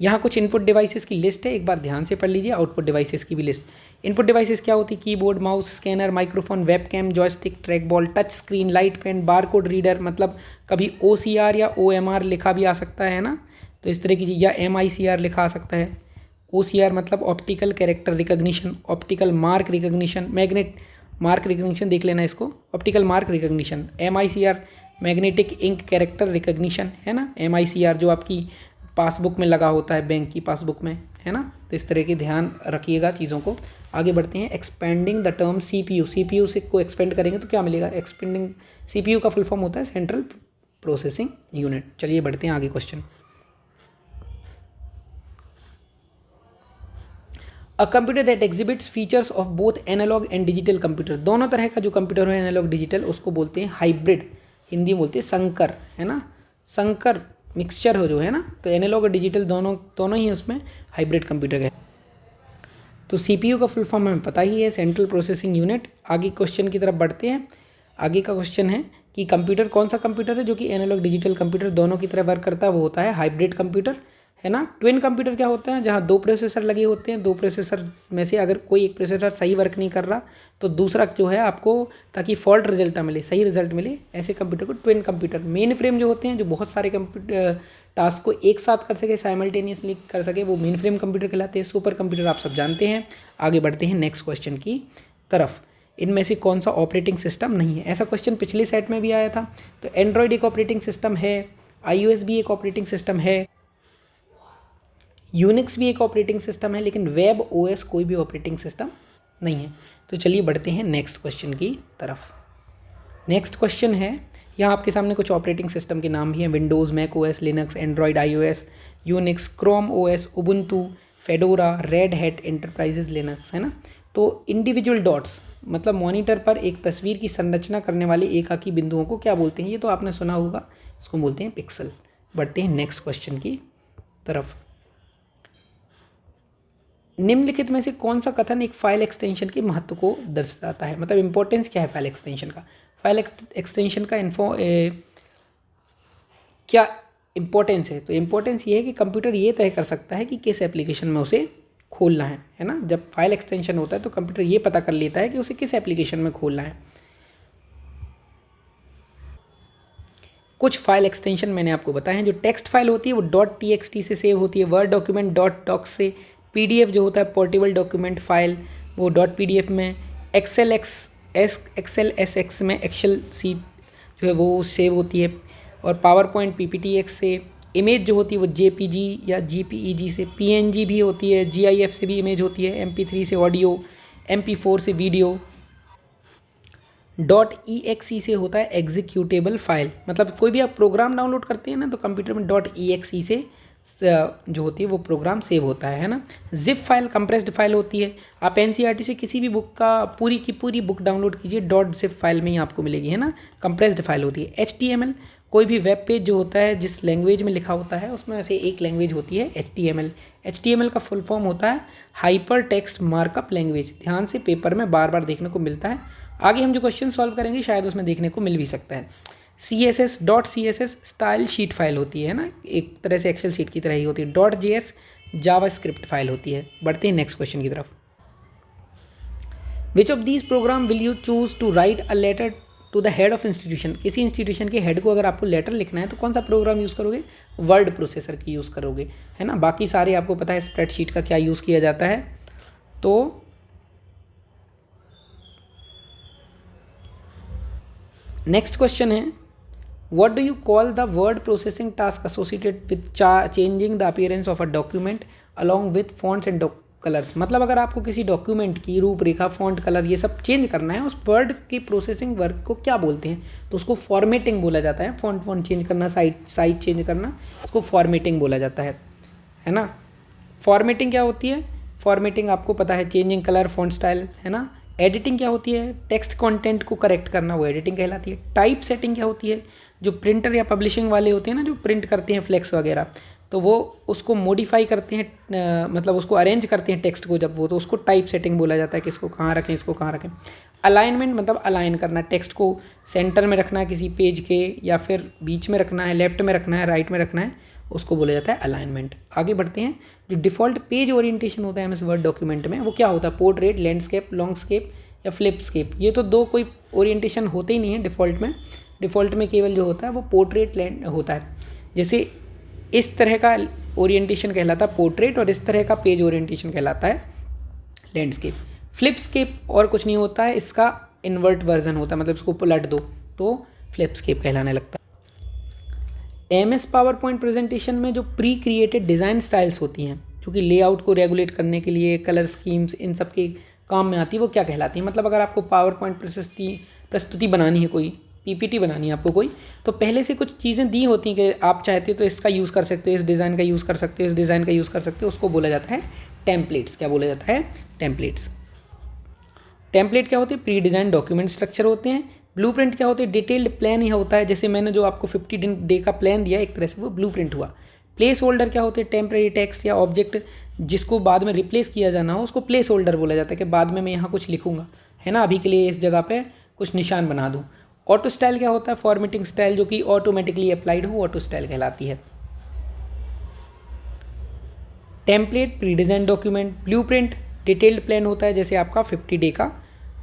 यहाँ कुछ इनपुट डिवाइसेस की लिस्ट है, एक बार ध्यान से पढ़ लीजिए आउटपुट डिवाइसेस की भी लिस्ट। इनपुट डिवाइसेस क्या होती है, keyboard, mouse, scanner, microphone, webcam, joystick, track ball, touch screen, light pen, barcode reader, मतलब कभी OCR या OMR लिखा भी आ सकता है ना, तो इस तरह की चीज़, या MICR लिखा आ सकता है। OCR मतलब optical character recognition, optical mark recognition, magnet mark recognition देख लेना इसको, optical mark recognition. MICR magnetic ink character recognition, है ना। MICR जो आपकी पासबुक में लगा होता है, बैंक की पासबुक में, है ना। तो इस तरह के ध्यान रखिएगा चीज़ों को। आगे बढ़ते हैं, एक्सपेंडिंग द टर्म CPU से को एक्सपेंड करेंगे तो क्या मिलेगा, एक्सपेंडिंग। CPU का फुल फॉर्म होता है सेंट्रल प्रोसेसिंग यूनिट। चलिए बढ़ते हैं आगे question. A computer that exhibits features of both analog and digital computer, दोनों तरह का जो कंप्यूटर है एनालॉग डिजिटल, उसको बोलते हैं हाइब्रिड, हिंदी में बोलते हैं संकर, है ना। संकर मिक्सचर हो जो है ना, तो एनालॉग और डिजिटल दोनों ही उसमें हाइब्रिड कंप्यूटर है। तो CPU का फुल फॉर्म हमें पता ही है, सेंट्रल प्रोसेसिंग यूनिट। आगे क्वेश्चन की तरफ बढ़ते हैं। आगे का क्वेश्चन है कि कंप्यूटर कौन सा कंप्यूटर है जो कि एनालॉग डिजिटल कंप्यूटर दोनों की तरह वर्क करता है, वो होता है हाइब्रिड कंप्यूटर, है ना। ट्विन कंप्यूटर क्या होता है, जहाँ 2 प्रोसेसर लगे होते हैं, 2 प्रोसेसर में से अगर कोई एक प्रोसेसर सही वर्क नहीं कर रहा तो दूसरा जो है आपको, ताकि फॉल्ट रिजल्ट ना मिले, सही रिजल्ट मिले, ऐसे कंप्यूटर को ट्विन कंप्यूटर। मेन फ्रेम जो होते हैं, जो बहुत सारे कंप्यूटर टास्क को एक साथ कर सके, साइमल्टेनियसली कर सके, वो मेन फ्रेम कंप्यूटर कहलाते हैं। सुपर कंप्यूटर आप सब जानते हैं। आगे बढ़ते हैं नेक्स्ट क्वेश्चन की तरफ। इनमें से कौन सा ऑपरेटिंग सिस्टम नहीं है? ऐसा क्वेश्चन पिछले सेट में भी आया था। तो एंड्रॉयड एक ऑपरेटिंग सिस्टम है, iOS भी एक ऑपरेटिंग सिस्टम है, यूनिक्स भी एक ऑपरेटिंग सिस्टम है, लेकिन वेब ओएस कोई भी ऑपरेटिंग सिस्टम नहीं है। तो चलिए बढ़ते हैं नेक्स्ट क्वेश्चन की तरफ। नेक्स्ट क्वेश्चन है, यहाँ आपके सामने कुछ ऑपरेटिंग सिस्टम के नाम भी हैं, Windows, Mac OS, Linux, Android, iOS, Unix, Chrome OS, Ubuntu, Fedora, Red Hat Enterprises Linux, है ना। तो इंडिविजुअल डॉट्स मतलब मॉनिटर पर एक तस्वीर की संरचना करने वाले एकाकी बिंदुओं को क्या बोलते हैं? ये तो आपने सुना होगा, इसको बोलते हैं पिक्सल। बढ़ते हैं नेक्स्ट क्वेश्चन की तरफ। निम्नलिखित में से कौन सा कथन एक फाइल एक्सटेंशन के महत्व को दर्शाता है? मतलब इंपॉर्टेंस क्या है फाइल एक्सटेंशन का? फाइल एक्सटेंशन का क्या इंपॉर्टेंस है? तो इंपॉर्टेंस ये है कि कंप्यूटर ये तय कर सकता है कि किस एप्लीकेशन में उसे खोलना है ना। जब फाइल एक्सटेंशन होता है तो कंप्यूटर ये पता कर लेता है कि उसे किस एप्लीकेशन में खोलना है। कुछ फाइल एक्सटेंशन मैंने आपको बताए हैं। जो टेक्स्ट फाइल होती है वो .txt से सेव होती है, वर्ड डॉक्यूमेंट .doc से, PDF जो होता है पोर्टेबल डॉक्यूमेंट फाइल वो .pdf में, एक्सेल SX में एक्सेल सीट जो है वो सेव होती है, और पावर पॉइंट PPTX से, इमेज जो होती है वो JPG या JPEG से, PNG भी होती है, GIF से भी इमेज होती है, MP3 से ऑडियो, MP4 से वीडियो, .exe से होता है एग्जीक्यूटेबल फाइल। मतलब कोई भी आप प्रोग्राम डाउनलोड करते हैं ना तो कंप्यूटर में .exe से जो होती है वो प्रोग्राम सेव होता है ना। जिप फाइल कंप्रेस्ड फाइल होती है। आप NCERT से किसी भी बुक का पूरी की पूरी बुक डाउनलोड कीजिए, .zip फाइल में ही आपको मिलेगी, है ना। कंप्रेस्ड फाइल होती है। HTML कोई भी वेब पेज जो होता है जिस लैंग्वेज में लिखा होता है उसमें से एक लैंग्वेज होती है HTML। HTML का फुल फॉर्म होता है हाइपर टेक्स्ट मार्कअप लैंग्वेज। ध्यान से पेपर में बार बार देखने को मिलता है। आगे हम जो क्वेश्चन सॉल्व करेंगे शायद उसमें देखने को मिल भी सकता है। CSS स्टाइल शीट फाइल होती है ना, एक तरह से एक्सेल शीट की तरह ही होती है। .js जावास्क्रिप्ट फाइल होती है। बढ़ते हैं नेक्स्ट क्वेश्चन की तरफ। Which of these program will you choose to write a letter to the head of institution? किसी इंस्टीट्यूशन के हेड को अगर आपको लेटर लिखना है तो कौन सा प्रोग्राम यूज़ करोगे? वर्ड प्रोसेसर की यूज़ करोगे, है ना। बाकी सारे आपको पता है स्प्रेडशीट का क्या यूज़ किया जाता है। तो नेक्स्ट क्वेश्चन है, what do you call the word processing task associated with changing the appearance of a document along with fonts and colours? मतलब अगर आपको किसी डॉक्यूमेंट की रूपरेखा, फॉन्ट, कलर ये सब चेंज करना है, उस वर्ड की प्रोसेसिंग वर्क को क्या बोलते हैं? तो उसको फॉर्मेटिंग बोला जाता है। फॉन्ट चेंज करना, साइज चेंज करना, उसको फॉर्मेटिंग बोला जाता है ना। फॉर्मेटिंग क्या होती है? फॉर्मेटिंग आपको पता है, चेंजिंग कलर, फॉन्ट स्टाइल, है ना। एडिटिंग क्या होती है? टेक्स्ट कंटेंट को करेक्ट करना, वो एडिटिंग कहलाती है। टाइप सेटिंग क्या होती है? जो प्रिंटर या पब्लिशिंग वाले होते हैं ना, जो प्रिंट करते हैं फ्लेक्स वगैरह, तो वो उसको मॉडिफाई करते हैं, मतलब उसको अरेंज करते हैं टेक्स्ट को, जब वो तो उसको टाइप सेटिंग बोला जाता है कि इसको कहाँ रखें, इसको कहाँ रखें। अलाइनमेंट मतलब अलाइन करना, टेक्स्ट को सेंटर में रखना है किसी पेज के, या फिर बीच में रखना है, लेफ्ट में रखना है, राइट में रखना है, उसको बोला जाता है अलाइनमेंट। आगे बढ़ते हैं। जो डिफ़ॉल्ट पेज ओरिएंटेशन होता है MS वर्ड डॉक्यूमेंट में, वो क्या होता है? पोर्ट्रेट, लैंडस्केप, लॉन्गस्केप या फ्लिपस्केप। ये तो दो कोई ओरिएंटेशन होते ही नहीं है डिफ़ॉल्ट में। डिफ़ॉल्ट में केवल जो होता है वो पोर्ट्रेट लैंड होता है। जैसे इस तरह का ओरिएंटेशन कहलाता है पोर्ट्रेट, और इस तरह का पेज ओरिएंटेशन कहलाता है लैंडस्केप। फ्लिपस्केप और कुछ नहीं होता है, इसका इन्वर्ट वर्जन होता है, मतलब इसको पलट दो तो फ्लिपस्केप कहलाने लगता है। MS पावर पॉइंट प्रेजेंटेशन में जो प्री क्रिएटेड डिज़ाइन स्टाइल्स होती हैं, जो कि लेआउट को रेगुलेट करने के लिए, कलर स्कीम्स, इन सब के काम में आती है, वो क्या कहलाती है? मतलब अगर आपको पावर पॉइंट प्रस्तुति बनानी है, कोई PPT बनानी है आपको कोई, तो पहले से कुछ चीज़ें दी होती हैं कि आप चाहते हो तो इसका यूज़ कर सकते हो, इस डिज़ाइन का यूज़ कर सकते हो, इस डिज़ाइन का यूज़ कर सकते हो, उसको बोला जाता है टेम्पलेट्स। क्या बोला जाता है? टेम्पलेट्स। टेम्पलेट क्या होते हैं? प्री डिज़ाइन डॉक्यूमेंट स्ट्रक्चर होते हैं। ब्लूप्रिंट क्या होते हैं? डिटेल्ड प्लान यह होता है, जैसे मैंने जो आपको 50 डे का प्लान दिया, एक तरह से वो ब्लूप्रिंट हुआ। प्लेस होल्डर क्या होते हैं? टेम्परेरी टेक्स्ट या ऑब्जेक्ट जिसको बाद में रिप्लेस किया जाना हो, उसको प्लेस होल्डर बोला जाता है, कि बाद में मैं यहाँ कुछ लिखूंगा, है ना, अभी के लिए इस जगह पे कुछ निशान बना दूँ। ऑटो स्टाइल क्या होता है? फॉर्मेटिंग स्टाइल जो कि ऑटोमेटिकली अप्लाइड हो, ऑटो स्टाइल कहलाती है। Template, pre design document. Blueprint detailed plan होता है, जैसे आपका 50 डे का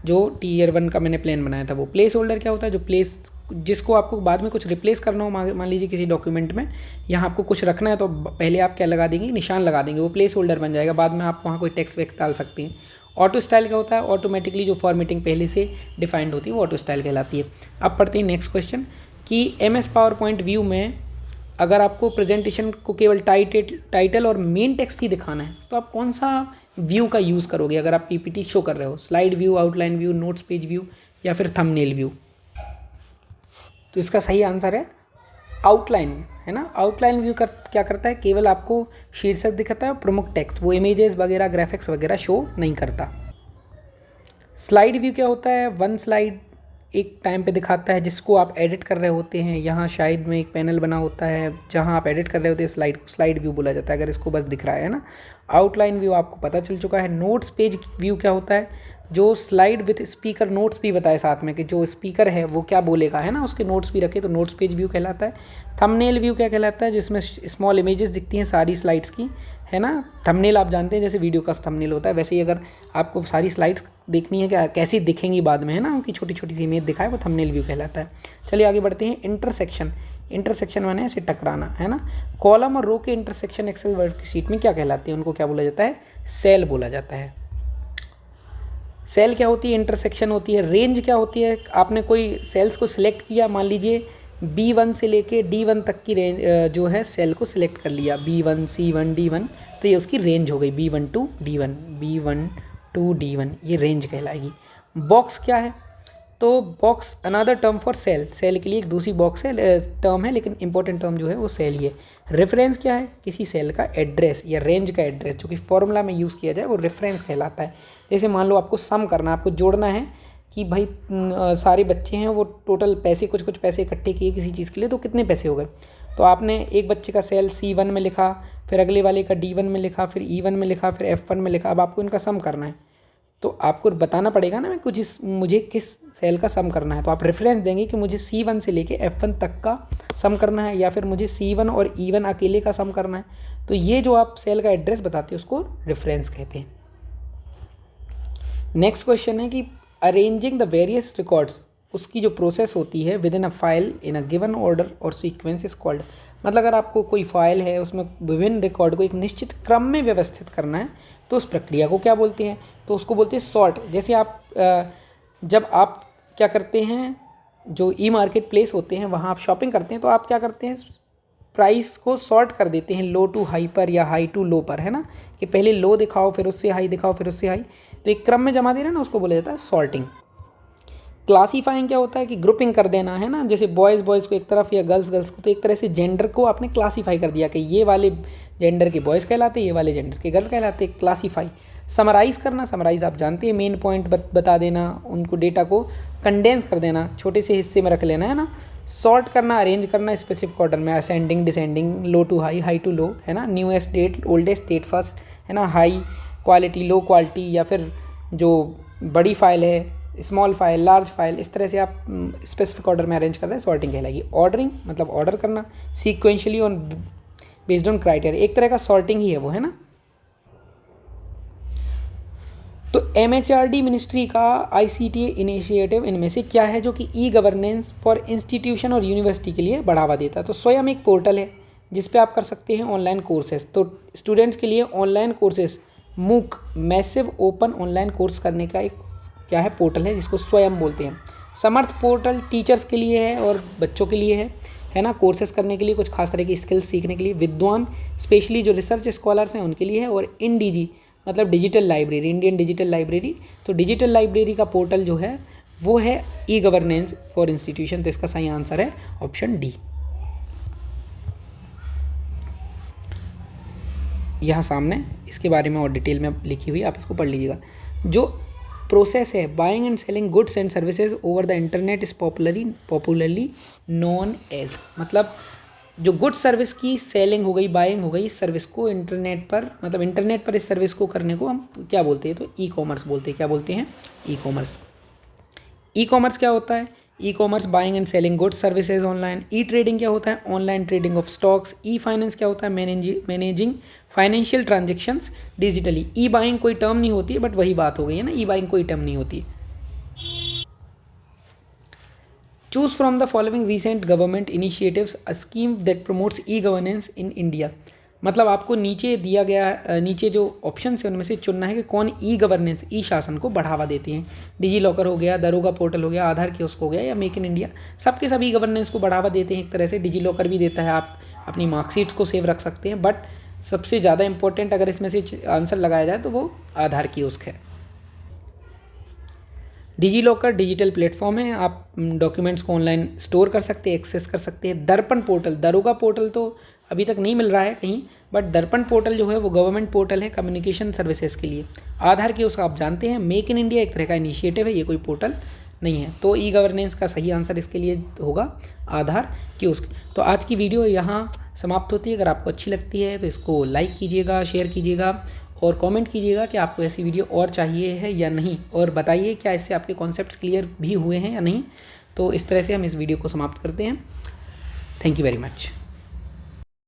जो Tier 1 का मैंने प्लान बनाया था वो। प्लेस होल्डर क्या होता है? जो प्लेस जिसको आपको बाद में कुछ रिप्लेस करना हो, मान लीजिए किसी डॉक्यूमेंट में यहाँ आपको कुछ रखना है, तो पहले आप क्या लगा देंगे? निशान लगा देंगे, वो प्लेस होल्डर बन जाएगा, बाद में आप वहाँ कोई टेक्स्ट वेक्स्ट डाल सकते हैं। ऑटो स्टाइल क्या होता है? ऑटोमेटिकली जो फॉर्मेटिंग पहले से डिफाइंड होती है वो ऑटो स्टाइल कहलाती है। अब पढ़ते हैं नेक्स्ट क्वेश्चन कि MS पावर पॉइंट व्यू में अगर आपको प्रेजेंटेशन को केवल टाइटल और मेन टेक्स्ट ही दिखाना है तो आप कौन सा व्यू का यूज़ करोगे अगर आप PPT शो कर रहे हो? Slide view, outline view, notes page view या फिर थंबनेल व्यू? तो इसका सही आंसर है आउटलाइन, है ना। आउटलाइन व्यू क्या करता है? केवल आपको शीर्षक दिखाता है, प्रमुख टेक्स्ट, वो इमेजेस वगैरह ग्राफिक्स वगैरह शो नहीं करता। स्लाइड व्यू क्या होता है? वन स्लाइड एक टाइम पे दिखाता है जिसको आप एडिट कर रहे होते हैं। यहाँ शायद में एक पैनल बना होता है जहाँ आप एडिट कर रहे होते हैं स्लाइड को, स्लाइड व्यू बोला जाता है अगर इसको बस दिख रहा है ना। आउटलाइन व्यू आपको पता चल चुका है। नोट्स पेज व्यू क्या होता है? जो स्लाइड विथ स्पीकर नोट्स भी बताए साथ में कि जो स्पीकर है वो क्या बोलेगा, है ना, उसके नोट्स भी रखे तो नोट्स पेज व्यू कहलाता है। थंबनेल व्यू क्या कहलाता है? जिसमें स्मॉल इमेजेस दिखती हैं सारी स्लाइड्स की, है ना। थंबनेल आप जानते हैं जैसे वीडियो का थंबनेल होता है, वैसे ही अगर आपको सारी स्लाइड्स देखनी है क्या कैसी दिखेंगी बाद में, है ना, उनकी छोटी छोटी सी इमेज दिखाए, वो थंबनेल व्यू कहलाता है। चलिए आगे बढ़ते हैं। इंटरसेक्शन माने ऐसे टकराना, है ना। कॉलम और रो के इंटरसेक्शन एक्सेल वर्कशीट में क्या कहलाते हैं? उनको क्या बोला जाता है? सेल बोला जाता है। सेल क्या होती है? इंटरसेक्शन होती है। रेंज क्या होती है? आपने कोई सेल्स को सिलेक्ट किया, मान लीजिए B1 से लेके D1 तक की रेंज जो है सेल को सिलेक्ट कर लिया, B1 C1 D1, तो ये उसकी रेंज हो गई B1 to D1, ये रेंज कहलाएगी। बॉक्स क्या है? तो box another term for cell, cell के लिए एक दूसरी बॉक्स है, टर्म है, लेकिन इंपॉर्टेंट टर्म जो है वो सेल ही है। रेफरेंस क्या है? किसी सेल का एड्रेस या रेंज का एड्रेस जो कि फॉर्मूला में यूज़ किया जाए वो रेफरेंस कहलाता है। जैसे मान लो आपको सम करना, आपको जोड़ना है कि भाई सारे बच्चे हैं वो टोटल पैसे कुछ पैसे इकट्ठे किए किसी चीज़ के लिए, तो कितने पैसे हो गए? तो आपने एक बच्चे का सेल C1 में लिखा, फिर अगले वाले का D1 में लिखा, फिर E1 में लिखा, फिर F1 में लिखा। अब आपको इनका सम करना है तो आपको बताना पड़ेगा ना मुझे किस सेल का सम करना है। तो आप रेफरेंस देंगे कि मुझे C1 से लेके F1 तक का सम करना है या फिर मुझे C1 और E1 अकेले का सम करना है। तो ये जो आप सेल का एड्रेस बताते हैं उसको रेफरेंस कहते हैं। नेक्स्ट क्वेश्चन है कि अरेंजिंग द वेरियस रिकॉर्ड्स, उसकी जो प्रोसेस होती है with in a file in a given order और सीक्वेंस इज कॉल्ड। मतलब अगर आपको कोई फाइल है उसमें विभिन्न रिकॉर्ड को एक निश्चित क्रम में व्यवस्थित करना है तो उस प्रक्रिया को क्या बोलते हैं? तो उसको बोलते हैं सॉर्ट। जैसे आप जब आप क्या करते हैं, जो ई मार्केट प्लेस होते हैं वहाँ आप शॉपिंग करते हैं तो आप क्या करते हैं, प्राइस को सॉर्ट कर देते हैं लो टू हाई पर या हाई टू लो पर, है ना, कि पहले लो दिखाओ फिर उससे हाई दिखाओ फिर उससे हाई, तो एक क्रम में जमा दे रहे हैं ना, उसको बोला जाता है सॉर्टिंग। क्लासीफाइंग क्या होता है कि ग्रुपिंग कर देना, है ना, जैसे बॉयज़ को एक तरफ या गर्ल्स को, तो एक तरह से जेंडर को आपने क्लासीफाई कर दिया कि ये वाले जेंडर के बॉयज़ कहलाते, ये वाले जेंडर के गर्ल कहलाते, क्लासीफाई। समराइज़ करना, समराइज़ आप जानते हैं, मेन पॉइंट बता देना, उनको डेटा को कंडेंस कर देना, छोटे से हिस्से में रख लेना, है ना। सॉर्ट करना, अरेंज करना स्पेसिफिक ऑर्डर में, ascending descending, low to high, high to low, है ना, newest date oldest date first, है ना, हाई क्वालिटी लो क्वालिटी, या फिर जो बड़ी फाइल है स्मॉल फाइल लार्ज फाइल, इस तरह से आप स्पेसिफिक ऑर्डर में अरेंज कर रहे हैं, सॉर्टिंग कहलाएगी। ऑर्डरिंग मतलब ऑर्डर करना, sequentially on based on criteria, एक तरह का सॉर्टिंग ही है वो, है ना। तो MHRD मिनिस्ट्री का ICTA इनिशिएटिव इनमें से क्या है जो कि ई गवर्नेंस फॉर इंस्टीट्यूशन और यूनिवर्सिटी के लिए बढ़ावा देता है? तो स्वयं एक पोर्टल है जिस पे आप कर सकते हैं ऑनलाइन कोर्सेज। तो स्टूडेंट्स के लिए ऑनलाइन कोर्सेज मूक मैसिव ओपन ऑनलाइन कोर्स करने का एक क्या है, पोर्टल है जिसको स्वयं बोलते हैं। समर्थ पोर्टल टीचर्स के लिए है और बच्चों के लिए है ना, कोर्सेज करने के लिए, कुछ खास तरह की स्किल्स सीखने के लिए। विद्वान स्पेशली जो रिसर्च स्कॉलर्स हैं उनके लिए है। और INDIGI मतलब digital library, Indian digital library. तो डिजिटल लाइब्रेरी का पोर्टल जो है वो है ई गवर्नेंस फॉर इंस्टीट्यूशन। तो इसका सही आंसर है ऑप्शन डी। यहाँ सामने इसके बारे में और डिटेल में लिखी हुई, आप इसको पढ़ लीजिएगा। जो प्रोसेस है buying and selling goods and services over the internet is popularly known as, मतलब जो गुड सर्विस की सेलिंग हो गई, बाइंग हो गई, इस सर्विस को इंटरनेट पर, मतलब इंटरनेट पर इस सर्विस को करने को हम क्या बोलते हैं? तो ई कॉमर्स बोलते हैं। क्या बोलते हैं? E commerce. ई कॉमर्स क्या होता है? E commerce buying and selling goods services online. E trading क्या होता है? Online trading of stocks. E finance क्या होता है? Managing financial transactions digitally. E buying कोई टर्म नहीं होती है, बट वही बात हो गई है ना, ई बाइंग कोई टर्म नहीं होती। Choose from the following recent government initiatives a scheme that promotes e governance in India. मतलब आपको नीचे दिया गया नीचे जो ऑप्शन है उनमें से चुनना है कि कौन ई गवर्नेंस ई शासन को बढ़ावा देते हैं। डिजी लॉकर हो गया, दरोगा पोर्टल हो गया, आधार कियोस्क हो गया या मेक इन इंडिया, सबके सभी गवर्नेंस को बढ़ावा देते हैं एक तरह से। डिजी लॉकर भी देता है, आप अपनी मार्कशीट्स को सेव रख सकते हैं, बट सबसे ज़्यादा इंपॉर्टेंट अगर इसमें से आंसर लगाया जाए तो वो आधार कियोस्क है। डिजी लॉकर डिजिटल प्लेटफॉर्म है, आप डॉक्यूमेंट्स को ऑनलाइन स्टोर कर सकते हैं, एक्सेस कर सकते हैं। दर्पण पोर्टल, दरोगा पोर्टल तो अभी तक नहीं मिल रहा है कहीं, बट दर्पण पोर्टल जो है वो गवर्नमेंट पोर्टल है कम्युनिकेशन सर्विसेज के लिए। आधार कियोस्क आप जानते हैं, मेक इन इंडिया एक तरह का इनिशिएटिव है, ये कोई पोर्टल नहीं है। तो ई गवर्नेंस का सही आंसर इसके लिए होगा आधार कियोस्क। तो आज की वीडियो यहाँ समाप्त होती है। अगर आपको अच्छी लगती है तो इसको लाइक कीजिएगा, शेयर कीजिएगा और कमेंट कीजिएगा कि आपको ऐसी वीडियो और चाहिए है या नहीं, और बताइए क्या इससे आपके कॉन्सेप्ट्स क्लियर भी हुए हैं या नहीं। तो इस तरह से हम इस वीडियो को समाप्त करते हैं। Thank you very much.